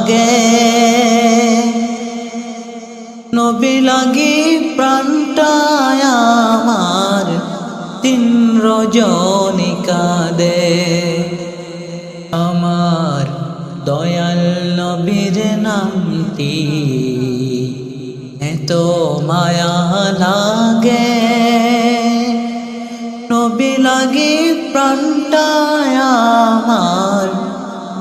লাগে নবী লাগি প্রাণটা আমার দিন রজনী কাঁদে আমার দয়াল নবীর নামটি এত মায়া লাগে নবী লাগি প্রাণটা আমার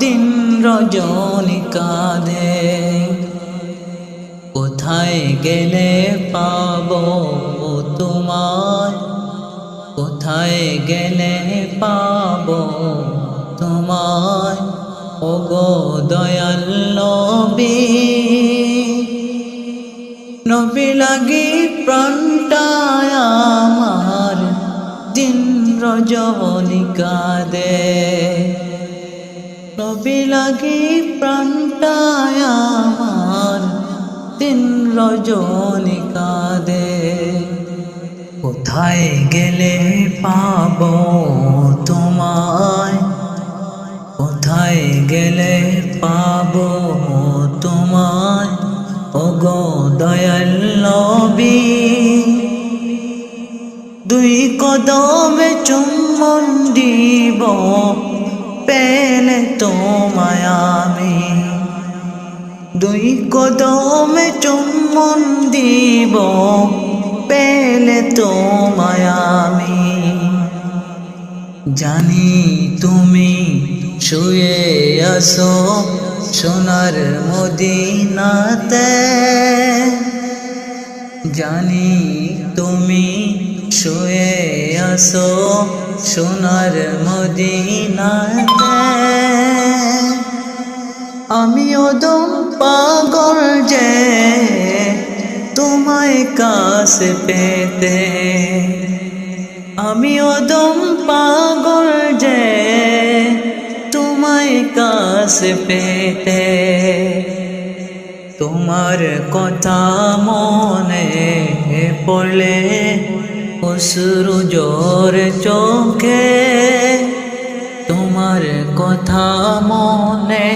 দিন রজনী কাঁদে কোথায় গেলে পাবো তোমায় কোথায় গেলে পাবো তোমায় ওগো দয়াল নবী নবী লাগি প্রাণটা আমার দিন রজনী কাঁদে নবী লাগি প্রাণটা আমার দিন রজনী কাঁদে কোথায় গেলে পাবো তোমায় কোথায় গেলে পাবো তোমায় ওগো দয়াল নবী দুই কদমে চুম্বন দিব পেলে তোমায় আমি দুই কদমে চুম্বন দিব পেলে তোমায় আমি জানি তুমি শুয়ে আসো সোনার মদিনাতে জানি তুমি শুয়ে আসো সোনার মদিনাতে আমি ওদম পাগল যে তোমায় কাছে পেতে আমি ওদম পাগল যে তোমায় কাছে পেতে তোমার কথা মনে পড়লে অশ্রু জোরে চোখে তোমার কথা মনে